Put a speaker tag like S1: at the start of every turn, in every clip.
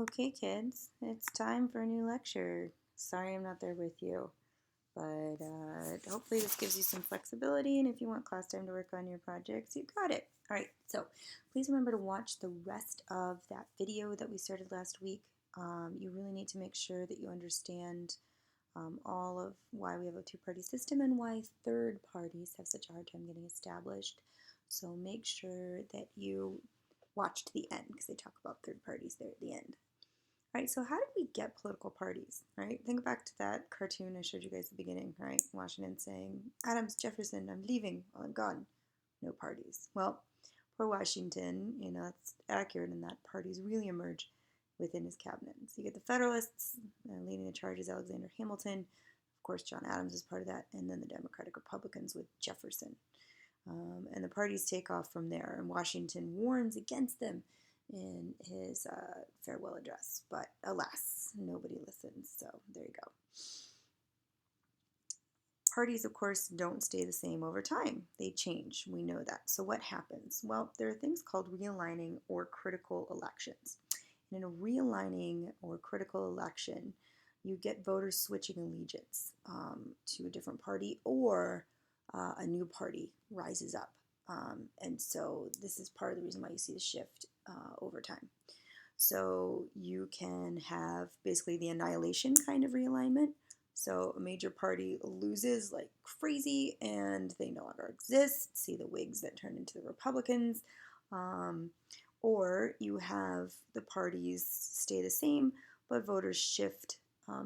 S1: Okay, kids, it's time for a new lecture. Sorry I'm not there with you, but hopefully this gives you some flexibility, and if you want class time to work on your projects, you got it. All right, so please remember to watch the rest of that video that we started last week. You really need to make sure that you understand all of why we have a two-party system and why third parties have such a hard time getting established. So make sure that you watch to the end because they talk about third parties there at the end. All right, so how did we get political parties, right? Think back to that cartoon I showed you guys at the beginning, right? Washington saying, Adams, Jefferson, I'm leaving while I'm gone. No parties. Well, poor Washington, it's accurate in that parties really emerge within his cabinet. So you get the Federalists, leading the charge is Alexander Hamilton. Of course, John Adams is part of that, and then the Democratic Republicans with Jefferson. And the parties take off from there, and Washington warns against them in his farewell address. But alas, nobody listens, so there you go. Parties, of course, don't stay the same over time. They change. We know that. So what happens? Well, there are things called realigning or critical elections. And in a realigning or critical election, you get voters switching allegiance to a different party, or a new party rises up. And so this is part of the reason why you see the shift over time. So you can have basically the annihilation kind of realignment. So a major party loses like crazy and they no longer exist. See the Whigs that turn into the Republicans. Or you have the parties stay the same, but voters shift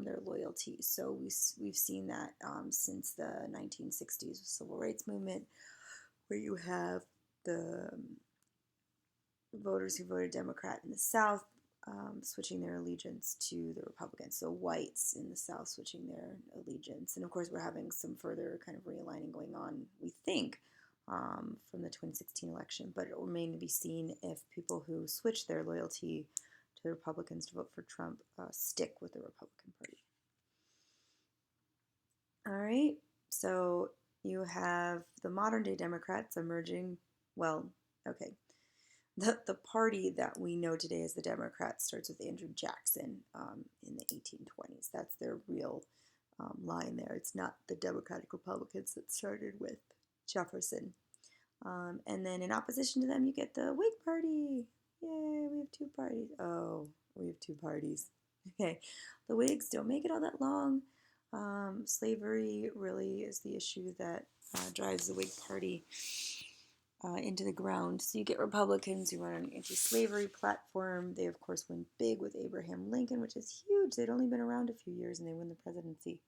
S1: their loyalties. So we've seen that since the 1960s civil rights movement, where you have the voters who voted Democrat in the South switching their allegiance to the Republicans. So whites in the South switching their allegiance. And of course, we're having some further kind of realigning going on, we think, from the 2016 election. But it will remain to be seen if people who switch their loyalty to the Republicans to vote for Trump stick with the Republican Party. All right, so you have the modern day Democrats emerging. Well, okay. The party that we know today as the Democrats starts with Andrew Jackson in the 1820s. That's their real line there. It's not the Democratic Republicans that started with Jefferson. And then in opposition to them, you get the Whig Party. Yay, we have two parties. Oh, we have two parties. Okay, the Whigs don't make it all that long. Slavery really is the issue that drives the Whig Party into the ground. So you get Republicans who run an anti-slavery platform. They, of course, win big with Abraham Lincoln, which is huge. They'd only been around a few years, and they win the presidency.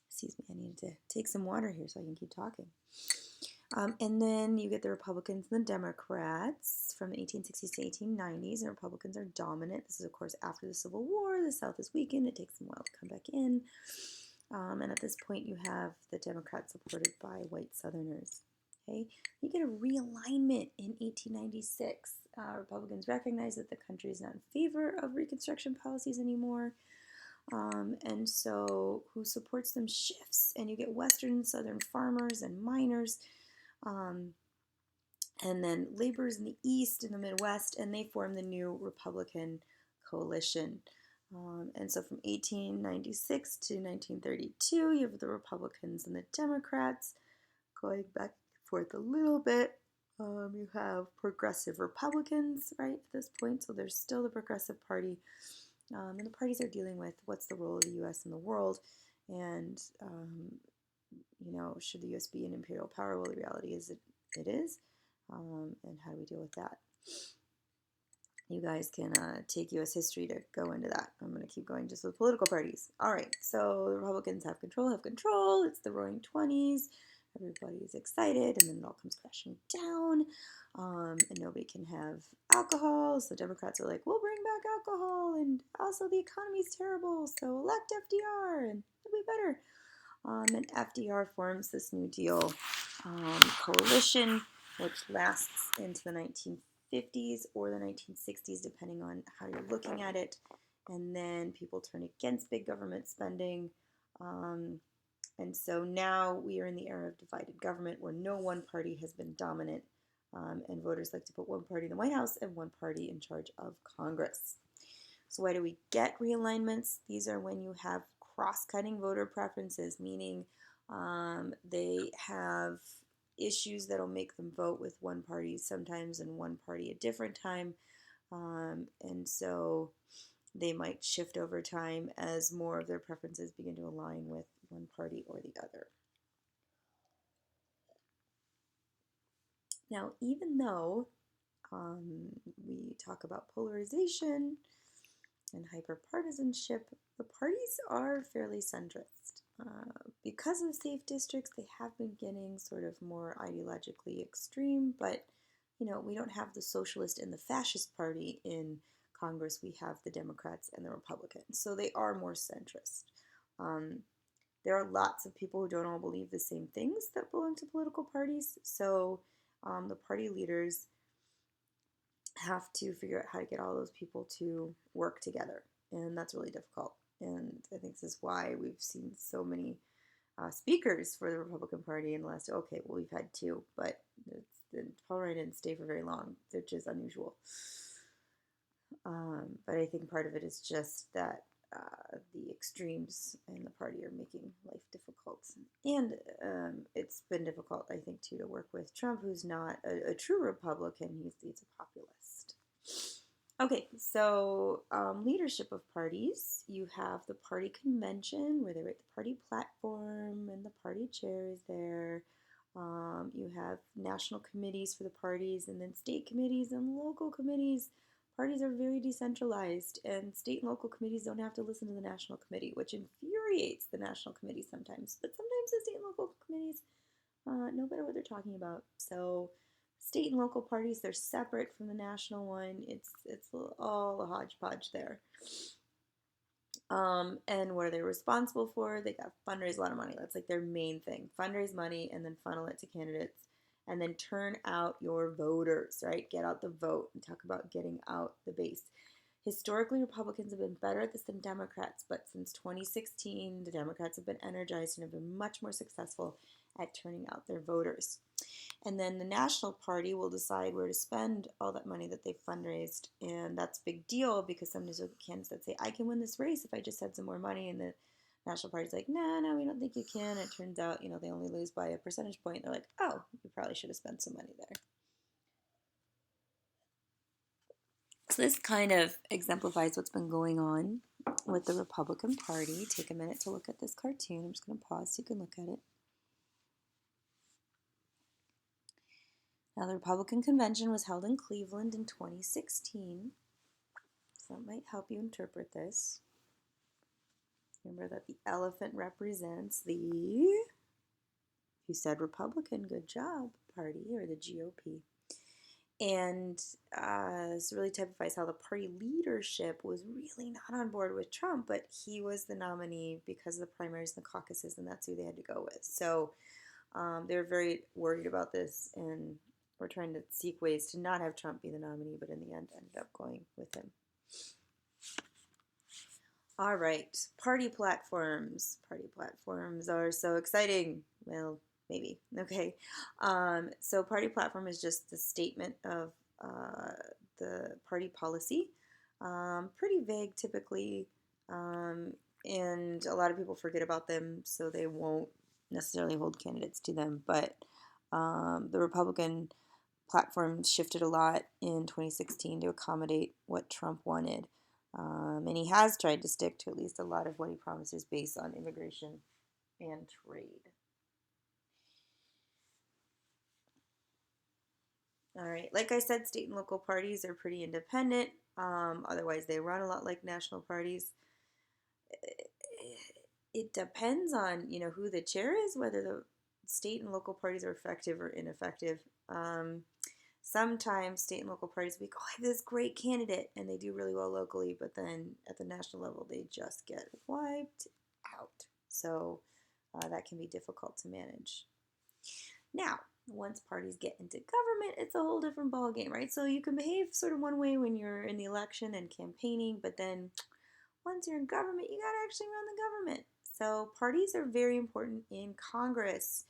S1: Excuse me, I needed to take some water here so I can keep talking. And then you get the Republicans and the Democrats from the 1860s to 1890s, and Republicans are dominant. This is, of course, after the Civil War. The South is weakened. It takes them a while to come back in. And at this point, you have the Democrats supported by white Southerners. Okay, you get a realignment in 1896. Republicans recognize that the country is not in favor of Reconstruction policies anymore. And so who supports them shifts, and you get Western and Southern farmers and miners, and then laborers in the East and the Midwest, and they form the new Republican coalition. And so from 1896 to 1932, you have the Republicans and the Democrats going back and forth a little bit. You have progressive Republicans, right, at this point, so there's still the Progressive Party. And the parties are dealing with what's the role of the U.S. in the world, and, should the U.S. be an imperial power? Well, the reality is it is, and how do we deal with that? You guys can take U.S. history to go into that. I'm going to keep going just with political parties. All right, so the Republicans have control. It's the roaring 20s. Everybody's excited, and then it all comes crashing down, and nobody can have alcohol. So Democrats are like, we'll bring back alcohol, and also the economy's terrible, so elect FDR, and it'll be better. And FDR forms this New Deal coalition, which lasts into the 1950s or the 1960s, depending on how you're looking at it. And then people turn against big government spending. And so now we are in the era of divided government, where no one party has been dominant and voters like to put one party in the White House and one party in charge of Congress. So why do we get realignments? These are when you have cross-cutting voter preferences, meaning they have issues that'll make them vote with one party sometimes and one party a different time. And so they might shift over time as more of their preferences begin to align with one party or the other. Now, even though we talk about polarization and hyperpartisanship, the parties are fairly centrist. Because of safe districts, they have been getting sort of more ideologically extreme, but we don't have the socialist and the fascist party in Congress. We have the Democrats and the Republicans, so they are more centrist. There are lots of people who don't all believe the same things that belong to political parties, so the party leaders have to figure out how to get all those people to work together, and that's really difficult. And I think this is why we've seen so many speakers for the Republican Party in the last. Okay, well, we've had two, but Paul Ryan didn't stay for very long, which is unusual. But I think part of it is just that the extremes in the party are making life difficult. And it's been difficult, I think, too, to work with Trump, who's not a true Republican. He's a populist. Okay, so leadership of parties. You have the party convention where they write the party platform and the party chair is there. You have national committees for the parties and then state committees and local committees. Parties are very decentralized, and state and local committees don't have to listen to the national committee, which infuriates the national committee sometimes. But sometimes the state and local committees know better what they're talking about. So state and local parties, they're separate from the national one. It's all a hodgepodge there. And what are they responsible for? They got fundraise a lot of money. That's like their main thing. Fundraise money and then funnel it to candidates. And then turn out your voters, right? Get out the vote and talk about getting out the base. Historically, Republicans have been better at this than Democrats, but since 2016, the Democrats have been energized and have been much more successful at turning out their voters. And then the National Party will decide where to spend all that money that they've fundraised, and that's a big deal because sometimes you get candidates that say, I can win this race if I just had some more money, and the National Party's like, no, we don't think you can. It turns out, they only lose by a percentage point. They're like, oh, you probably should have spent some money there. So this kind of exemplifies what's been going on with the Republican Party. Take a minute to look at this cartoon. I'm just going to pause so you can look at it. Now, the Republican Convention was held in Cleveland in 2016. So that might help you interpret this. Remember that the elephant represents the, you said Republican, good job, party, or the GOP. And this really typifies how the party leadership was really not on board with Trump, but he was the nominee because of the primaries and the caucuses, and that's who they had to go with. So they were very worried about this, and were trying to seek ways to not have Trump be the nominee, but in the end ended up going with him. All right, party platforms. Party platforms are so exciting. Well, maybe. Okay. So party platform is just the statement of the party policy. Pretty vague typically, and a lot of people forget about them, so they won't necessarily hold candidates to them. But the Republican platform shifted a lot in 2016 to accommodate what Trump wanted. And he has tried to stick to at least a lot of what he promises based on immigration and trade. All right, like I said, state and local parties are pretty independent. Otherwise, they run a lot like national parties. It depends on who the chair is, whether the state and local parties are effective or ineffective. Sometimes state and local parties will be, I have this great candidate, and they do really well locally, but then at the national level, they just get wiped out. So that can be difficult to manage. Now, once parties get into government, it's a whole different ballgame, right? So you can behave sort of one way when you're in the election and campaigning, but then once you're in government, you got to actually run the government. So parties are very important in Congress.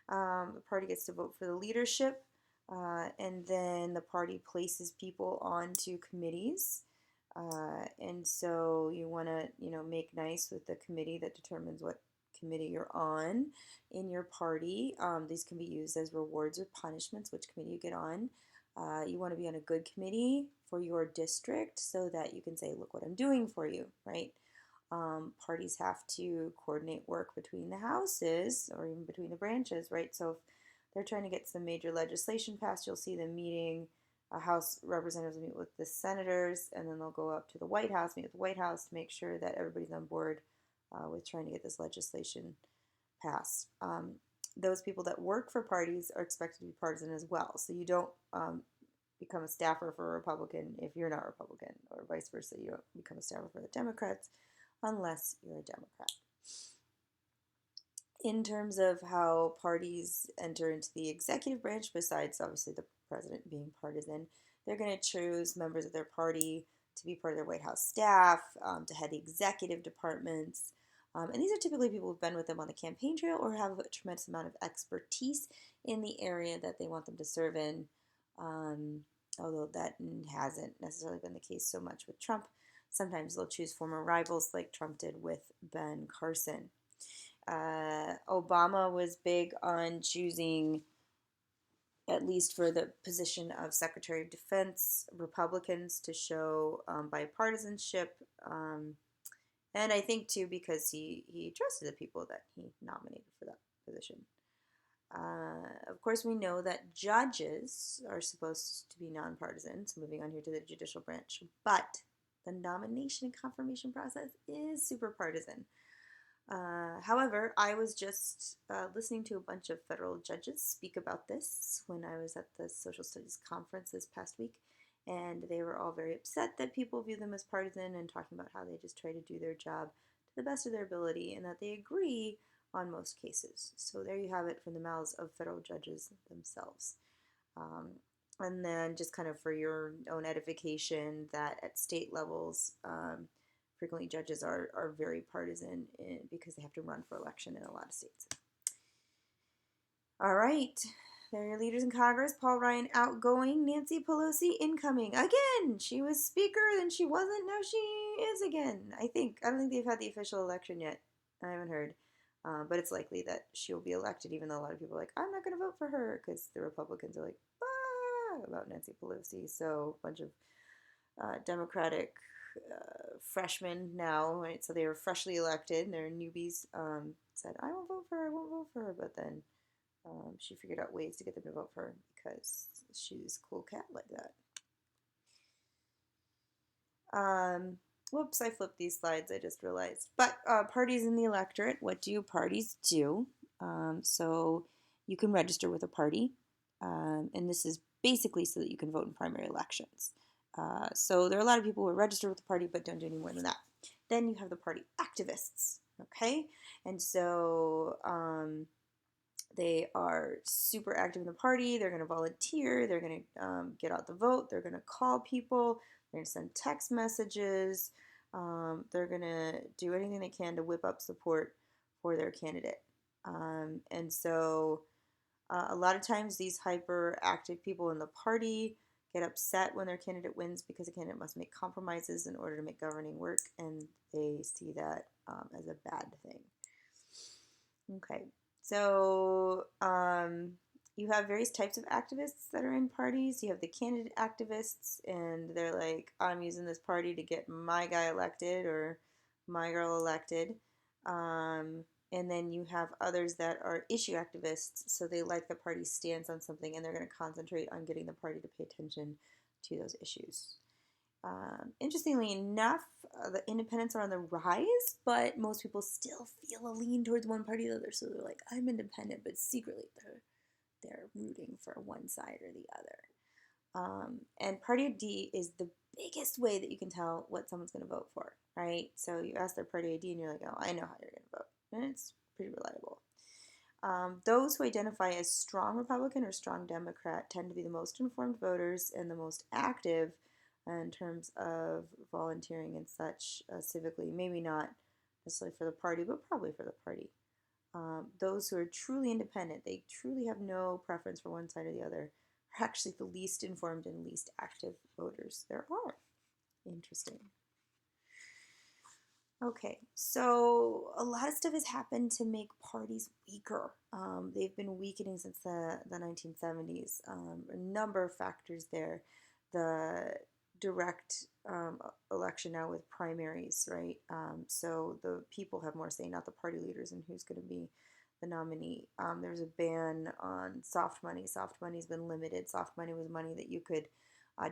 S1: The party gets to vote for the leadership And then the party places people onto committees. And so you want to, make nice with the committee that determines what committee you're on in your party. These can be used as rewards or punishments, which committee you get on. You want to be on a good committee for your district so that you can say, look what I'm doing for you, right? Parties have to coordinate work between the houses or even between the branches, right? So if they're trying to get some major legislation passed, you'll see them meeting. House representatives will meet with the senators, and then they'll go up to the White House, meet with the White House to make sure that everybody's on board with trying to get this legislation passed. Those people that work for parties are expected to be partisan as well. So you don't become a staffer for a Republican if you're not Republican, or vice versa. You don't become a staffer for the Democrats unless you're a Democrat. In terms of how parties enter into the executive branch, besides obviously the president being partisan, they're going to choose members of their party to be part of their White House staff, to head the executive departments. And these are typically people who've been with them on the campaign trail or have a tremendous amount of expertise in the area that they want them to serve in, although that hasn't necessarily been the case so much with Trump. Sometimes they'll choose former rivals like Trump did with Ben Carson. Obama was big on choosing, at least for the position of Secretary of Defense, Republicans to show bipartisanship. And I think, too, because he trusted the people that he nominated for that position. Of course, we know that judges are supposed to be nonpartisan, so moving on here to the judicial branch. But the nomination and confirmation process is super partisan. However, I was just listening to a bunch of federal judges speak about this when I was at the Social Studies Conference this past week, and they were all very upset that people view them as partisan and talking about how they just try to do their job to the best of their ability and that they agree on most cases. So there you have it from the mouths of federal judges themselves. And then just kind of for your own edification, that at state levels, frequently judges are very partisan because they have to run for election in a lot of states. All right, there are your leaders in Congress. Paul Ryan outgoing, Nancy Pelosi incoming. Again, she was speaker, then she wasn't, now she is again. I don't think they've had the official election yet. I haven't heard. But it's likely that she'll be elected, even though a lot of people are like, I'm not going to vote for her, because the Republicans are like, about Nancy Pelosi. So a bunch of Democratic freshmen now, right? So they were freshly elected, and they're newbies. Said, I won't vote for her, I won't vote for her. But then she figured out ways to get them to vote for her because she's a cool cat like that. Whoops, I flipped these slides, I just realized. But parties in the electorate, what do parties do? So you can register with a party, and this is basically so that you can vote in primary elections. So there are a lot of people who register with the party but don't do any more than that. Then you have the party activists, okay? And so they are super active in the party. They're going to volunteer. They're going to get out the vote. They're going to call people. They're going to send text messages. They're going to do anything they can to whip up support for their candidate. And so a lot of times these hyperactive people in the party get upset when their candidate wins because the candidate must make compromises in order to make governing work, and they see that as a bad thing. Okay, so you have various types of activists that are in parties. You have the candidate activists, and they're like, I'm using this party to get my guy elected or my girl elected. And then you have others that are issue activists, so they like the party's stance on something, and they're going to concentrate on getting the party to pay attention to those issues. Interestingly enough, the independents are on the rise, but most people still feel a lean towards one party or the other. So they're like, I'm independent, but secretly they're rooting for one side or the other. And Party ID is the biggest way that you can tell what someone's going to vote for, right? So you ask their Party ID and you're like, oh, I know how you're going to vote. And it's pretty reliable. Those who identify as strong Republican or strong Democrat tend to be the most informed voters and the most active in terms of volunteering and such civically. Maybe not necessarily for the party, but probably for the party. Those who are truly independent, they truly have no preference for one side or the other, actually the least informed and least active voters there are. Interesting. Okay, so a lot of stuff has happened to make parties weaker. They've been weakening since the 1970s. A number of factors there. The direct election now with primaries, right? So the people have more say, not the party leaders, and who's going to be the nominee. There's a ban on soft money. Soft money's been limited. Soft money was money that you could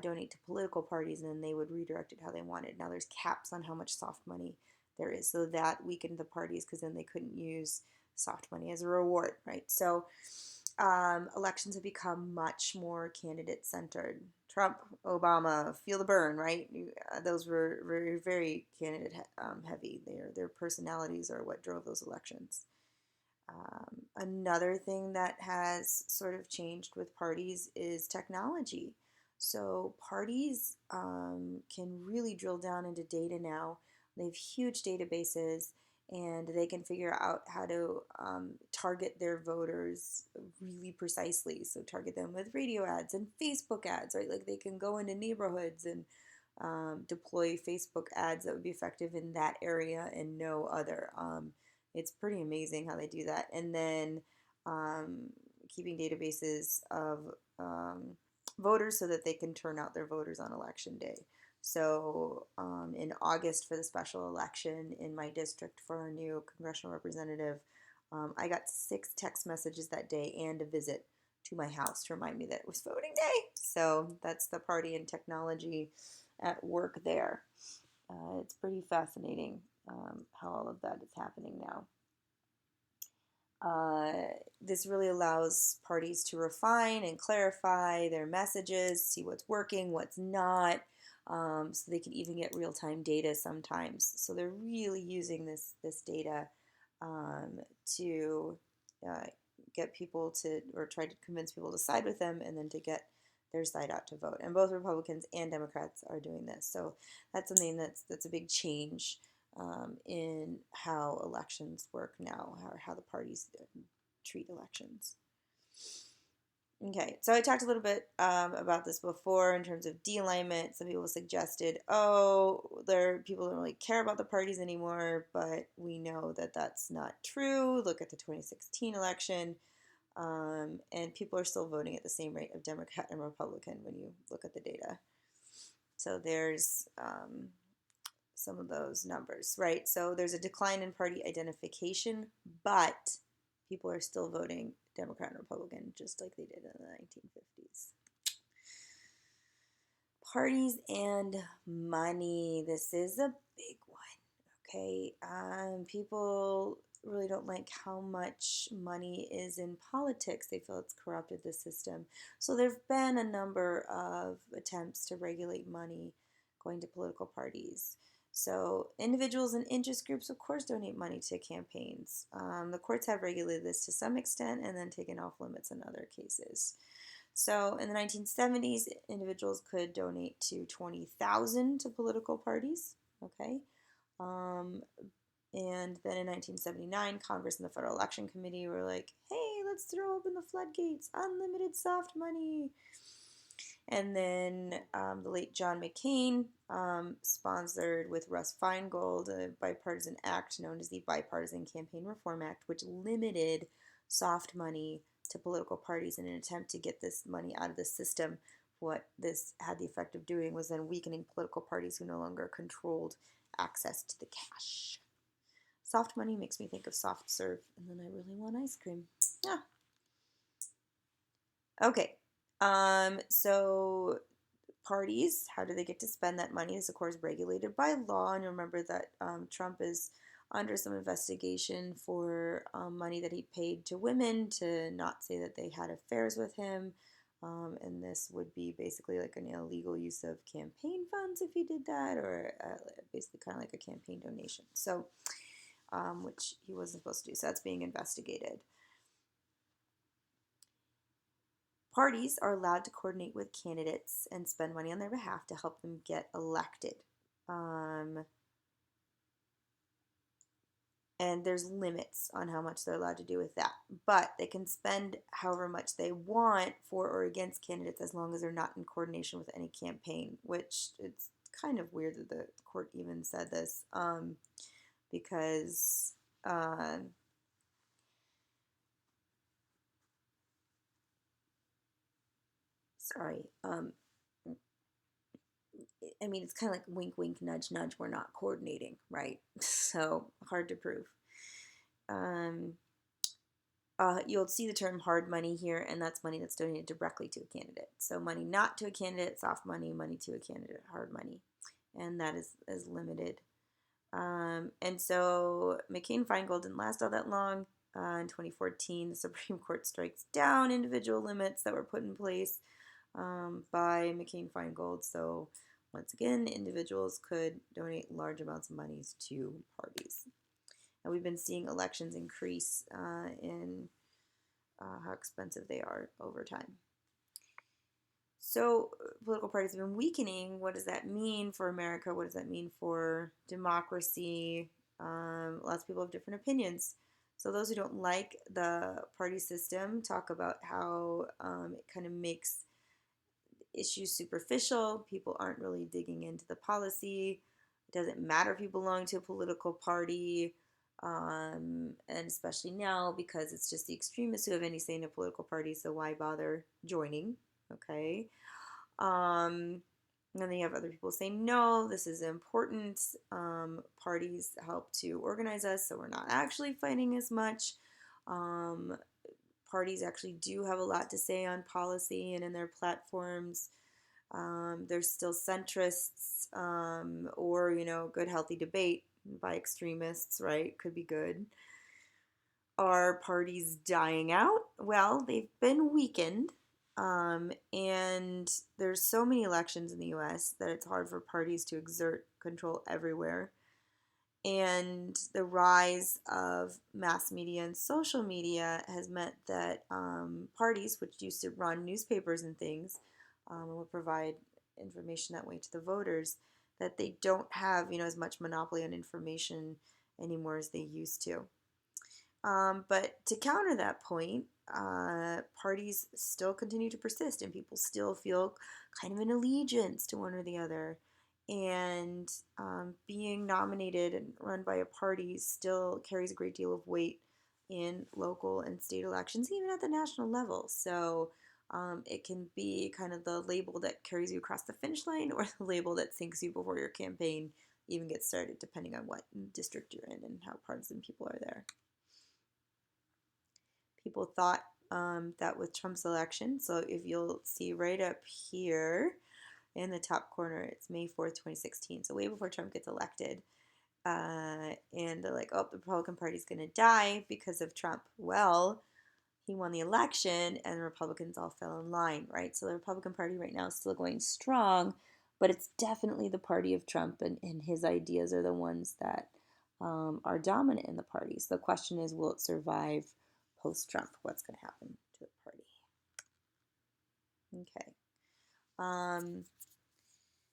S1: donate to political parties, and then they would redirect it how they wanted. Now there's caps on how much soft money there is. So that weakened the parties because then they couldn't use soft money as a reward, right? So elections have become much more candidate centered. Trump, Obama, feel the burn, right? Those were very, very candidate heavy. Their personalities are what drove those elections. Another thing that has sort of changed with parties is technology. So parties can really drill down into data now. They have huge databases, and they can figure out how to target their voters really precisely. So target them with radio ads and Facebook ads, right? Like they can go into neighborhoods and deploy Facebook ads that would be effective in that area and no other. It's pretty amazing how they do that. And then keeping databases of voters so that they can turn out their voters on election day. So in August for the special election in my district for our new congressional representative, I got 6 text messages that day and a visit to my house to remind me that it was voting day. So that's the party and technology at work there. It's pretty fascinating how all of that is happening now. This really allows parties to refine and clarify their messages, see what's working, what's not, so they can even get real-time data sometimes. So they're really using this data to get people to, or try to convince people to side with them, and then to get their side out to vote. And both Republicans and Democrats are doing this. So that's something that's a big change in how elections work now, or how the parties treat elections. Okay, so I talked a little bit about this before in terms of de-alignment. Some people suggested, people don't really care about the parties anymore, but we know that that's not true. Look at the 2016 election, and people are still voting at the same rate of Democrat and Republican when you look at the data. So there's some of those numbers, right? So there's a decline in party identification, but people are still voting Democrat and Republican just like they did in the 1950s. Parties and money. This is a big one, okay? People really don't like how much money is in politics. They feel it's corrupted the system. So there have been a number of attempts to regulate money going to political parties. So individuals and interest groups, of course, donate money to campaigns. The courts have regulated this to some extent and then taken off limits in other cases. So in the 1970s, individuals could donate to $20,000 to political parties. Okay. And then in 1979, Congress and the Federal Election Committee were like, hey, let's throw open the floodgates, unlimited soft money. And then the late John McCain sponsored with Russ Feingold a bipartisan act known as the Bipartisan Campaign Reform Act, which limited soft money to political parties in an attempt to get this money out of the system. What this had the effect of doing was then weakening political parties who no longer controlled access to the cash. Soft money makes me think of soft serve, and then I really want ice cream. Yeah. Okay. So parties, how do they get to spend that money? Is of course regulated by law, and remember that Trump is under some investigation for money that he paid to women to not say that they had affairs with him, and this would be basically like an illegal use of campaign funds if he did that, or basically kind of like a campaign donation. So, which he wasn't supposed to do. So that's being investigated. Parties are allowed to coordinate with candidates and spend money on their behalf to help them get elected. and there's limits on how much they're allowed to do with that. But they can spend however much they want for or against candidates as long as they're not in coordination with any campaign, which it's kind of weird that the court even said this because, uh, sorry, I mean, it's kind of like wink, wink, nudge, nudge. We're not coordinating, right? So hard to prove. Um, you'll see the term hard money here, and that's money that's donated directly to a candidate. So money not to a candidate, soft money, money to a candidate, hard money. And that is limited. And so McCain-Feingold didn't last all that long. In 2014, the Supreme Court strikes down individual limits that were put in place by McCain-Feingold. So once again, individuals could donate large amounts of monies to parties. And we've been seeing elections increase in how expensive they are over time. So political parties have been weakening. What does that mean for America? What does that mean for democracy? Lots of people have different opinions. So those who don't like the party system talk about how it kind of makes issues superficial. People aren't really digging into the policy. It doesn't matter if you belong to a political party. And especially now because it's just the extremists who have any say in a political party, so why bother joining? Okay. And then you have other people saying, no, this is important. Parties help to organize us, so we're not actually fighting as much. Um, Parties actually do have a lot to say on policy and in their platforms. There's still centrists or, good healthy debate by extremists, right? Could be good. Are parties dying out? Well, they've been weakened. And there's so many elections in the US that it's hard for parties to exert control everywhere. And the rise of mass media and social media has meant that parties, which used to run newspapers and things, and would provide information that way to the voters, that they don't have, as much monopoly on information anymore as they used to. But to counter that point, parties still continue to persist, and people still feel kind of an allegiance to one or the other. And being nominated and run by a party still carries a great deal of weight in local and state elections, even at the national level. So it can be kind of the label that carries you across the finish line, or the label that sinks you before your campaign even gets started, depending on what district you're in and how partisan people are there. People thought that with Trump's election, so if you'll see right up here in the top corner, it's May 4th, 2016, so way before Trump gets elected. And they're like, oh, the Republican Party's going to die because of Trump. Well, he won the election and the Republicans all fell in line, right? So the Republican Party right now is still going strong, but it's definitely the party of Trump, and his ideas are the ones that are dominant in the party. So the question is, will it survive post-Trump? What's going to happen to the party? Okay.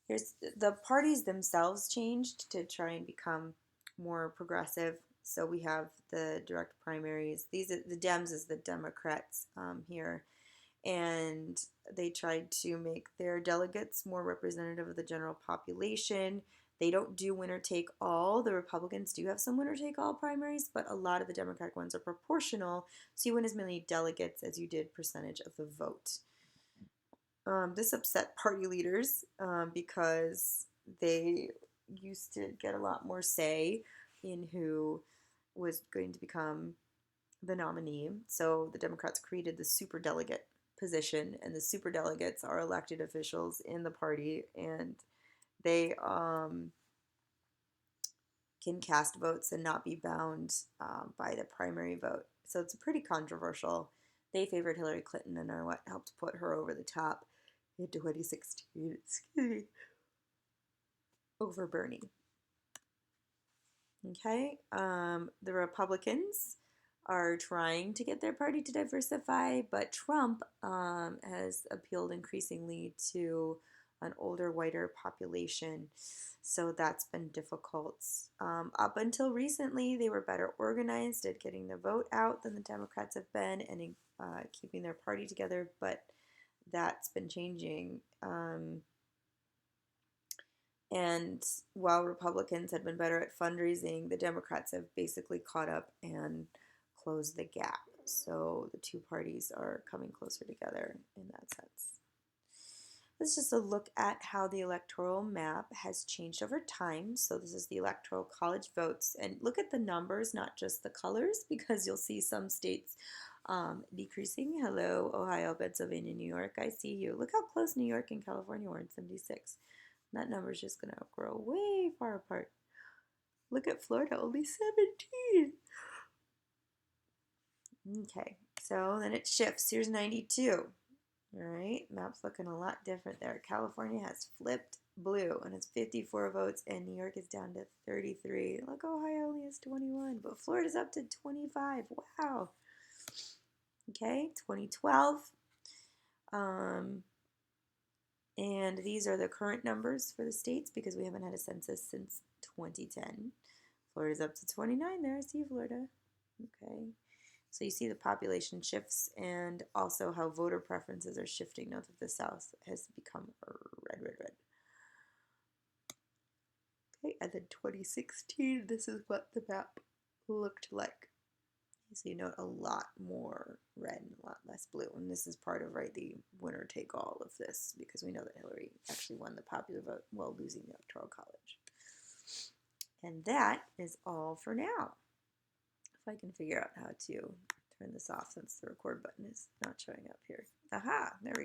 S1: Here's the parties themselves changed to try and become more progressive. So we have the direct primaries. These are the Dems is the Democrats here, and they tried to make their delegates more representative of the general population. They don't do winner take all. The Republicans do have some winner take all primaries, but a lot of the Democratic ones are proportional, so you win as many delegates as you did percentage of the vote. This upset party leaders because they used to get a lot more say in who was going to become the nominee. So the Democrats created the superdelegate position, and the superdelegates are elected officials in the party, and they can cast votes and not be bound by the primary vote. So it's pretty controversial. They favored Hillary Clinton and are what helped put her over the top in 2016, over Bernie. Okay, the Republicans are trying to get their party to diversify, but Trump has appealed increasingly to an older, whiter population. So that's been difficult. Up until recently, they were better organized at getting the vote out than the Democrats have been and keeping their party together, but that's been changing. And while Republicans had been better at fundraising, the Democrats have basically caught up and closed the gap. So the two parties are coming closer together in that sense. This is just a look at how the electoral map has changed over time. So this is the Electoral College votes. And look at the numbers, not just the colors, because you'll see some states decreasing. Hello, Ohio, Pennsylvania, New York. I see you. Look how close New York and California were in 76. That number is just going to grow way far apart. Look at Florida, only 17. Okay, so then it shifts. Here's 92. All right, map's looking a lot different there. California has flipped blue, and it's 54 votes, and New York is down to 33. Look, Ohio only has 21, but Florida's up to 25. Wow. Okay, 2012. And these are the current numbers for the states because we haven't had a census since 2010. Florida's up to 29 there. I see Florida. Okay. So you see the population shifts and also how voter preferences are shifting. Note that the South has become red, red, red. Okay, and then 2016, this is what the map looked like. So you note a lot more red and a lot less blue. And this is part of, right, the winner take all of this because we know that Hillary actually won the popular vote while losing the Electoral College. And that is all for now. If I can figure out how to turn this off since the record button is not showing up here. Aha, there we go.